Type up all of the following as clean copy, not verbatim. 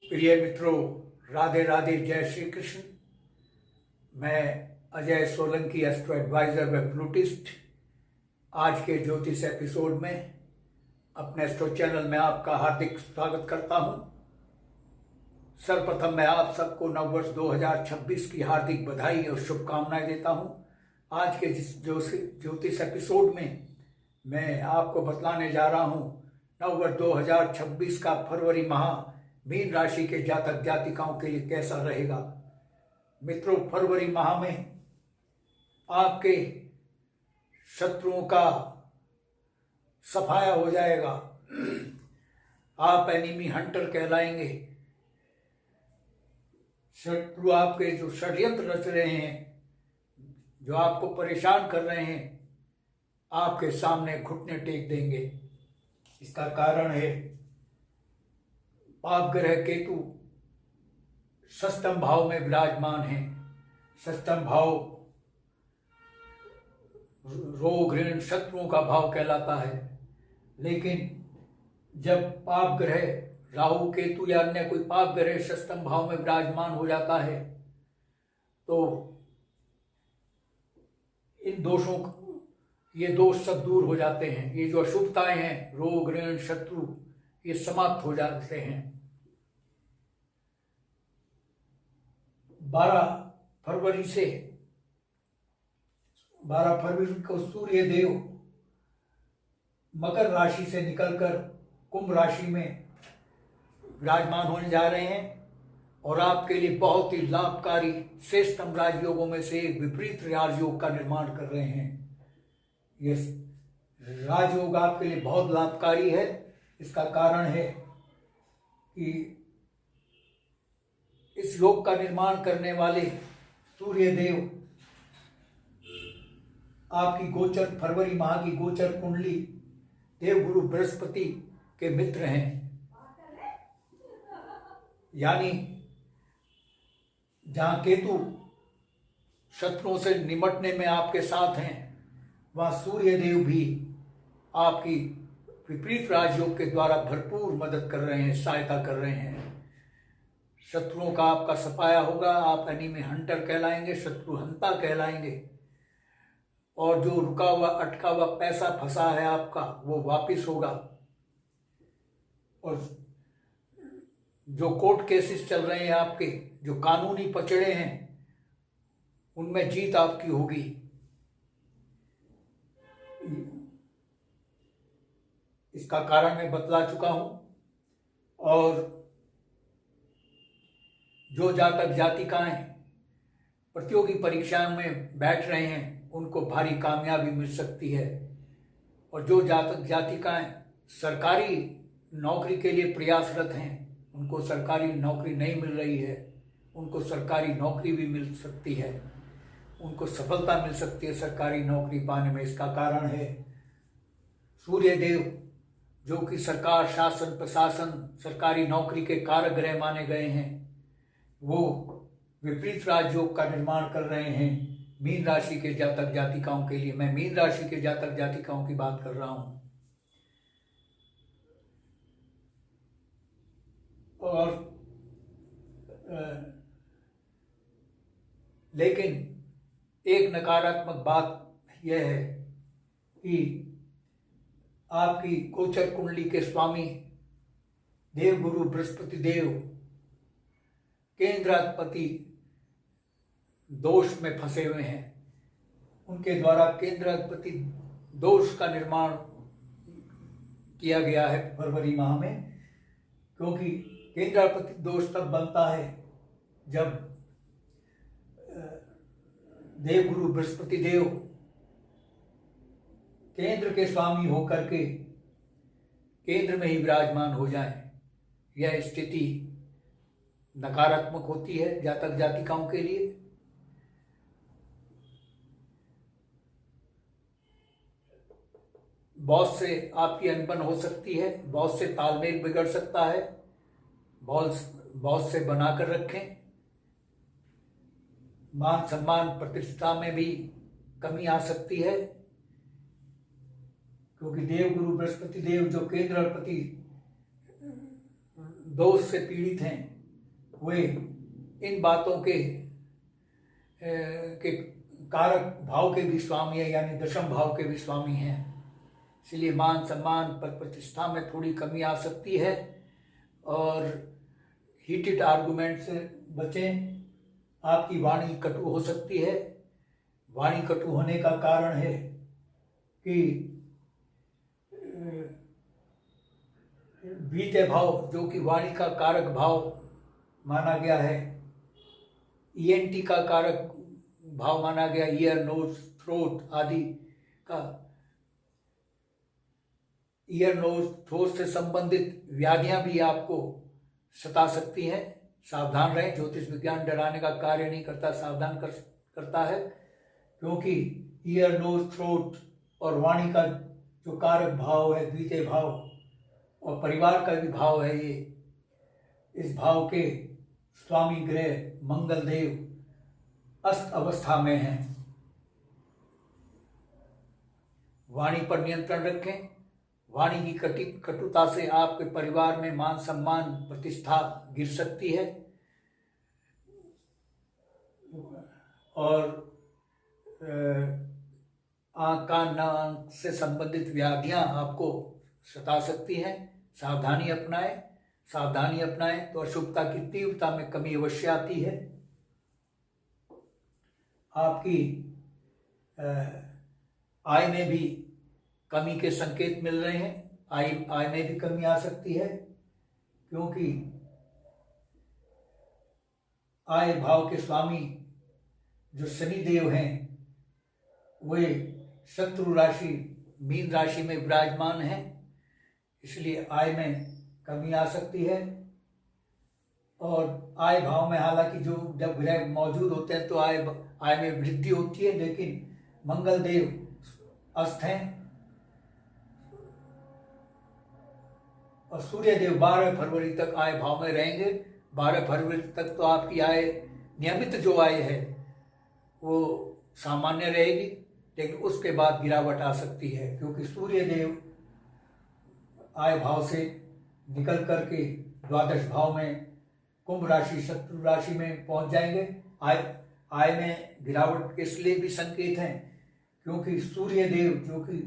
प्रिय मित्रों, राधे राधे, जय श्री कृष्ण। मैं अजय सोलंकी, एस्ट्रो एडवाइजर व फ्लूटिस्ट, आज के ज्योतिष एपिसोड में अपने एस्ट्रो चैनल में आपका हार्दिक स्वागत करता हूं। सर्वप्रथम मैं आप सबको नववर्ष 2026 की हार्दिक बधाई और शुभकामनाएं देता हूं। आज के ज्योतिष एपिसोड में मैं आपको बतलाने जा रहा हूं नववर्ष 2026 का फरवरी माह मीन राशि के जातक जातिकाओं के लिए कैसा रहेगा। मित्रों, फरवरी माह में आपके शत्रुओं का सफाया हो जाएगा। आप एनिमी हंटर कहलाएंगे। शत्रु आपके जो षड्यंत्र रच रहे हैं, जो आपको परेशान कर रहे हैं, आपके सामने घुटने टेक देंगे। इसका कारण है पाप ग्रह केतु षष्ठम भाव में विराजमान है। षष्ठम भाव रोग ऋण शत्रुओं का भाव कहलाता है, लेकिन जब पाप ग्रह राहु केतु या अन्य कोई पाप ग्रह षष्ठम भाव में विराजमान हो जाता है तो इन दोषों, ये दोष सब दूर हो जाते हैं। ये जो अशुभताएं हैं, रोग ऋण शत्रु, ये समाप्त हो जाते हैं। 12 फरवरी को सूर्य देव मकर राशि से निकलकर कुंभ राशि में विराजमान होने जा रहे हैं और आपके लिए बहुत ही लाभकारी श्रेष्ठतम राजयोगों में से एक विपरीत राजयोग का निर्माण कर रहे हैं। ये राजयोग आपके लिए बहुत लाभकारी है। इसका कारण है कि इस योग का निर्माण करने वाले सूर्य देव आपकी गोचर, फरवरी माह की गोचर कुंडली देवगुरु बृहस्पति के मित्र हैं। यानी जहां केतु शत्रुओं से निपटने में आपके साथ हैं, वहां सूर्य देव भी आपकी विपरीत राजयोग के द्वारा भरपूर मदद कर रहे हैं, सहायता कर रहे हैं। शत्रुओं का आपका सफाया होगा। आप एनिमी हंटर कहलाएंगे, शत्रु हंता कहलाएंगे। और जो रुका हुआ अटका हुआ पैसा फंसा है आपका, वो वापिस होगा। और जो कोर्ट केसेस चल रहे हैं आपके, जो कानूनी पचड़े हैं, उनमें जीत आपकी होगी। इसका कारण मैं बतला चुका हूं। और जो जातक जातिकाएं प्रतियोगी परीक्षाओं में बैठ रहे हैं, उनको भारी कामयाबी मिल सकती है। और जो जातक जातिकाएं सरकारी नौकरी के लिए प्रयासरत हैं, उनको सरकारी नौकरी नहीं मिल रही है, उनको सरकारी नौकरी भी मिल सकती है। उनको सफलता मिल सकती है सरकारी नौकरी पाने में। इसका कारण है सूर्य देव, जो कि सरकार, शासन, प्रशासन, सरकारी नौकरी के कारक ग्रह माने गए हैं, वो विपरीत राजयोग का निर्माण कर रहे हैं मीन राशि के जातक जातिकाओं के लिए। मैं मीन राशि के जातक जातिकाओं की बात कर रहा हूं। और लेकिन एक नकारात्मक बात यह है कि आपकी गोचर कुंडली के स्वामी देवगुरु बृहस्पति देव केंद्राधिपति दोष में फंसे हुए हैं। उनके द्वारा केंद्राधिपति दोष का निर्माण किया गया है फरवरी माह में। क्योंकि केंद्राधिपति दोष तब बनता है जब देवगुरु बृहस्पति देव केंद्र के स्वामी होकर के केंद्र में ही विराजमान हो जाएं। यह स्थिति नकारात्मक होती है जातक जातिकाओं के लिए। बॉस से आपकी अनबन हो सकती है, बॉस से तालमेल बिगड़ सकता है। बॉस से बनाकर रखें। मान सम्मान प्रतिष्ठा में भी कमी आ सकती है, क्योंकि देवगुरु बृहस्पति देव जो केंद्राधिपति दोष से पीड़ित हैं, वे इन बातों के कारक भाव के भी स्वामी है, यानी दशम भाव के भी स्वामी हैं। इसलिए मान सम्मान पद प्रतिष्ठा में थोड़ी कमी आ सकती है और हीटेड आर्गुमेंट से बचें। आपकी वाणी कटु हो सकती है। वाणी कटु होने का कारण है कि द्वितीय भाव जो कि वाणी का कारक भाव माना गया है, ईएनटी का कारक भाव माना गया, ईयर नोज थ्रोट आदि का, ईयर नोज थ्रोट से संबंधित व्याधियां भी आपको सता सकती हैं। सावधान रहें। ज्योतिष विज्ञान डराने का कार्य नहीं करता, सावधान करता है, क्योंकि ईयर नोज थ्रोट और वाणी का जो कारक भाव है द्वितीय भाव और परिवार का भी भाव है, ये इस भाव के स्वामी ग्रह मंगल देव अस्त अवस्था में हैं। वाणी पर नियंत्रण रखें। वाणी की कटुता से आपके परिवार में मान सम्मान प्रतिष्ठा गिर सकती है और आँख कान नाक से संबंधित व्याधियां आपको सता सकती हैं। सावधानी अपनाएं तो अशुभता की तीव्रता में कमी अवश्य आती है। आपकी आय में भी कमी के संकेत मिल रहे हैं। आय में भी कमी आ सकती है, क्योंकि आय भाव के स्वामी जो शनि देव हैं वे शत्रु राशि मीन राशि में विराजमान हैं, इसलिए आय में कमी आ सकती है। और आय भाव में हालांकि जो जब ग्रह मौजूद होते हैं तो आय में वृद्धि होती है, लेकिन मंगल देव अस्त हैं और सूर्य देव 12 फरवरी तक आय भाव में रहेंगे। 12 फरवरी तक तो आपकी आय नियमित जो आय है वो सामान्य रहेगी, लेकिन उसके बाद गिरावट आ सकती है, क्योंकि सूर्य देव आय भाव से निकल करके द्वादश भाव में कुंभ राशि शत्रु राशि में पहुंच जाएंगे। आय में गिरावट के इसलिए भी संकेत हैं क्योंकि सूर्य देव जो कि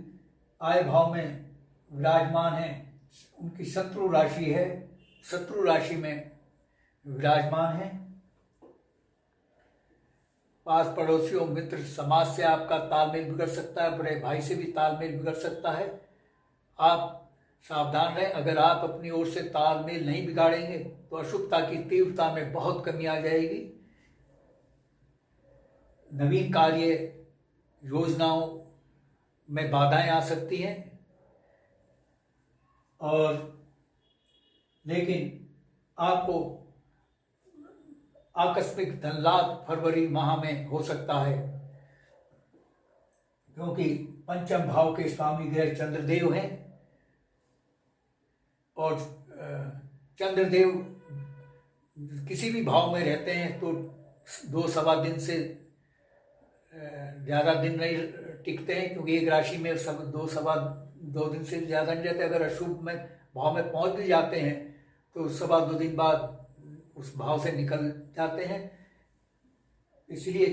आय भाव में विराजमान है, उनकी शत्रु राशि है, शत्रु राशि में विराजमान है। पास पड़ोसियों मित्र समाज से आपका तालमेल बिगड़ सकता है, बड़े भाई से भी तालमेल बिगड़ सकता है। आप सावधान रहें। अगर आप अपनी ओर से तालमेल नहीं बिगाड़ेंगे तो अशुभता की तीव्रता में बहुत कमी आ जाएगी। नवीन कार्य योजनाओं में बाधाएं आ सकती हैं और लेकिन आपको आकस्मिक धन लाभ फरवरी माह में हो सकता है, क्योंकि पंचम भाव के स्वामी ग्रह चंद्रदेव हैं और चंद्रदेव किसी भी भाव में रहते हैं तो 2-2.25 दिन से ज़्यादा दिन नहीं टिकते हैं, क्योंकि एक राशि में सब 2 दिन से ज़्यादा नहीं रहते। अगर अशुभ में भाव में पहुंच भी जाते हैं तो 2.25 दिन बाद उस भाव से निकल जाते हैं। इसलिए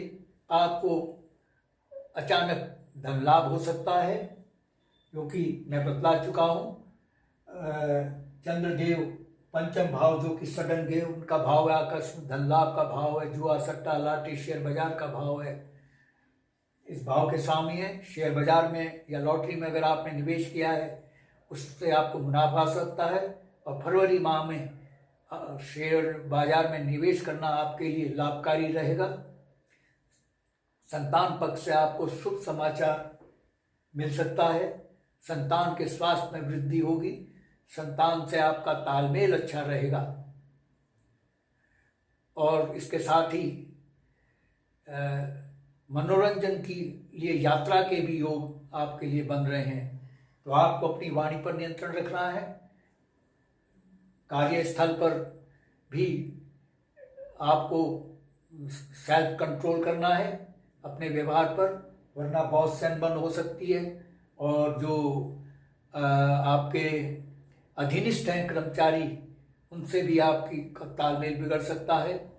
आपको अचानक धन लाभ हो सकता है, क्योंकि मैं बतला चुका हूँ चंद्रदेव पंचम भाव जो कि सडन गेव उनका भाव है, आकस्मिक धन लाभ का भाव है, जुआ सट्टा लाठी शेयर बाजार का भाव है, इस भाव के स्वामी है। शेयर बाजार में या लॉटरी में अगर आपने निवेश किया है उससे आपको मुनाफा आ सकता है और फरवरी माह में शेयर बाजार में निवेश करना आपके लिए लाभकारी रहेगा। संतान पक्ष से आपको शुभ समाचार मिल सकता है। संतान के स्वास्थ्य में वृद्धि होगी। संतान से आपका तालमेल अच्छा रहेगा और इसके साथ ही मनोरंजन के लिए यात्रा के भी योग आपके लिए बन रहे हैं। तो आपको अपनी वाणी पर नियंत्रण रखना है। कार्यस्थल पर भी आपको सेल्फ कंट्रोल करना है अपने व्यवहार पर, वरना बॉस से अनबन हो सकती है और जो आपके अधीनस्थ हैं कर्मचारी उनसे भी आपकी तालमेल बिगड़ सकता है।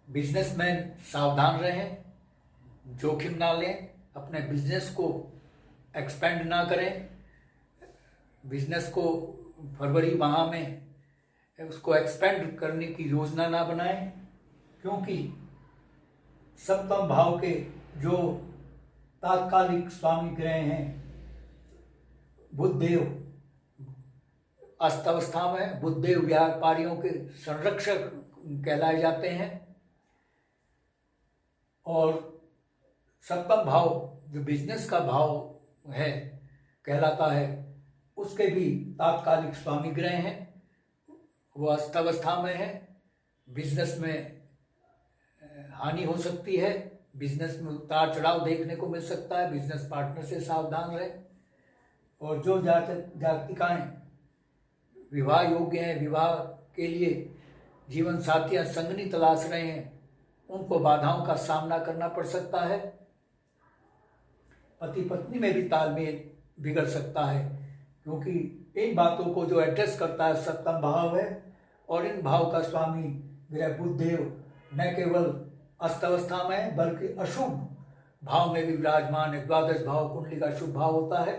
बिजनेसमैन सावधान रहें, जोखिम ना लें, अपने बिजनेस को एक्सपेंड ना करें, बिजनेस को फरवरी माह में उसको एक्सपेंड करने की योजना ना बनाएं, क्योंकि सप्तम भाव के जो तात्कालिक स्वामी ग्रह हैं बुधदेव अस्तवस्था में, बुधदेव व्यापारियों के संरक्षक कहलाए जाते हैं, और सप्तम भाव जो बिजनेस का भाव है कहलाता है, उसके भी तात्कालिक स्वामी ग्रह हैं, वो अस्तवस्था में है। बिजनेस में हानि हो सकती है, बिजनेस में उतार चढ़ाव देखने को मिल सकता है, बिजनेस पार्टनर से सावधान रहे। और जो जातिकाएं विवाह योग्य हैं, विवाह के लिए जीवन साथियां संगनी तलाश रहे हैं, उनको बाधाओं का सामना करना पड़ सकता है। पति पत्नी में भी तालमेल बिगड़ सकता है, क्योंकि इन बातों को जो एड्रेस करता है सप्तम भाव है, और इन भाव का स्वामी ग्रह बुधदेव न केवल अस्तवस्था में बल्कि अशुभ भाव में भी विराजमान है। द्वादश भाव कुंडली का शुभ भाव होता है,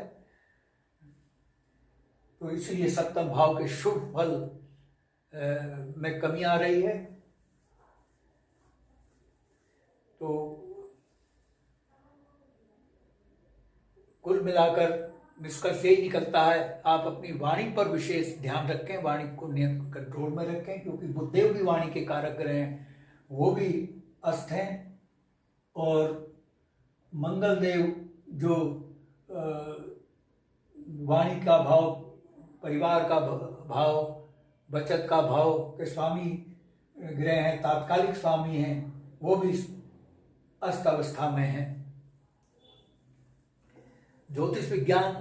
तो इसलिए सप्तम भाव के शुभ फल में कमी आ रही है। तो कुल मिलाकर निष्कर्ष यही निकलता है, आप अपनी वाणी पर विशेष ध्यान रखें, वाणी को कंट्रोल में रखें, क्योंकि बुधदेव भी वाणी के कारक ग्रह हैं, वो भी अस्त हैं, और मंगल देव जो वाणी का भाव, परिवार का भाव, बचत का भाव के स्वामी ग्रह हैं, तात्कालिक स्वामी हैं, वो भी अस्त अवस्था में हैं। ज्योतिष विज्ञान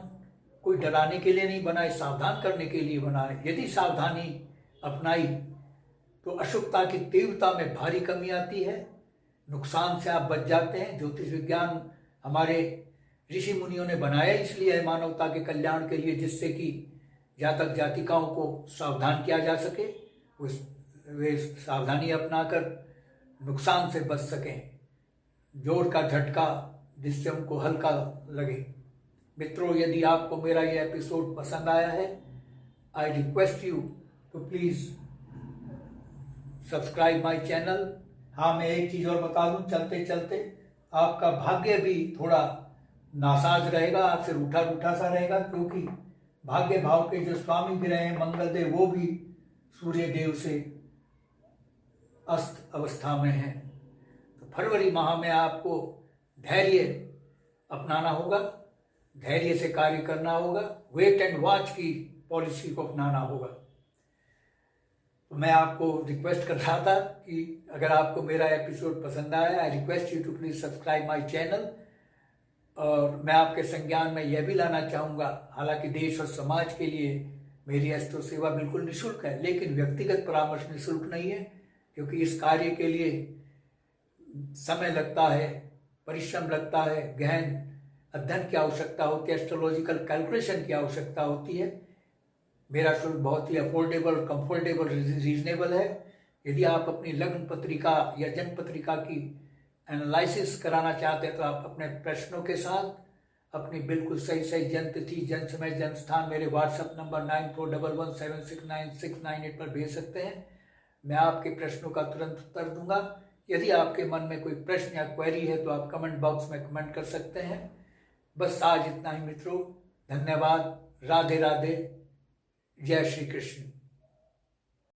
कोई डराने के लिए नहीं बना है, सावधान करने के लिए बना है। यदि सावधानी अपनाई तो अशुभता की तीव्रता में भारी कमी आती है, नुकसान से आप बच जाते हैं। ज्योतिष विज्ञान हमारे ऋषि मुनियों ने बनाया इसलिए है मानवता के कल्याण के लिए, जिससे कि जातक जातिकाओं को सावधान किया जा सके, वे सावधानी अपनाकर नुकसान से बच सकें, जोर का झटका जिससे उनको हल्का लगे। मित्रों, यदि आपको मेरा ये एपिसोड पसंद आया है, I request you to please subscribe my channel. हाँ, मैं एक चीज़ और बता दूं, चलते चलते आपका भाग्य भी थोड़ा नासाज रहेगा, आपसे रूठा रूठा सा रहेगा, क्योंकि भाग्य भाव के जो स्वामी ग्रह हैं मंगल देव, वो भी सूर्य देव से अस्त अवस्था में हैं। तो फरवरी माह में आपको धैर्य अपनाना होगा, धैर्य से कार्य करना होगा, वेट एंड वॉच की पॉलिसी को अपनाना होगा। तो मैं आपको रिक्वेस्ट कर रहा था कि अगर आपको मेरा एपिसोड पसंद आया, I request you to please subscribe my channel. और मैं आपके संज्ञान में यह भी लाना चाहूँगा, हालांकि देश और समाज के लिए मेरी एस्ट्रो सेवा बिल्कुल निःशुल्क है, लेकिन व्यक्तिगत परामर्श निःशुल्क नहीं है, क्योंकि इस कार्य के लिए समय लगता है, परिश्रम लगता है, गहन अध्ययन की आवश्यकता होती है, एस्ट्रोलॉजिकल कैलकुलेशन की आवश्यकता होती है। मेरा शुल्क बहुत ही अफोर्डेबल, कंफर्टेबल, रीजनेबल है। यदि आप अपनी लग्न पत्रिका या जन्म पत्रिका की एनालिसिस कराना चाहते हैं तो आप अपने प्रश्नों के साथ अपनी बिल्कुल सही जन्म तिथि, जन्म समय, जन्म स्थान मेरे व्हाट्सएप नंबर 9411769698 पर भेज सकते हैं। मैं आपके प्रश्नों का तुरंत उत्तर दूंगा। यदि आपके मन में कोई प्रश्न या क्वेरी है तो आप कमेंट बॉक्स में कमेंट कर सकते हैं। बस आज इतना ही मित्रों, धन्यवाद, राधे राधे, जय श्री कृष्ण।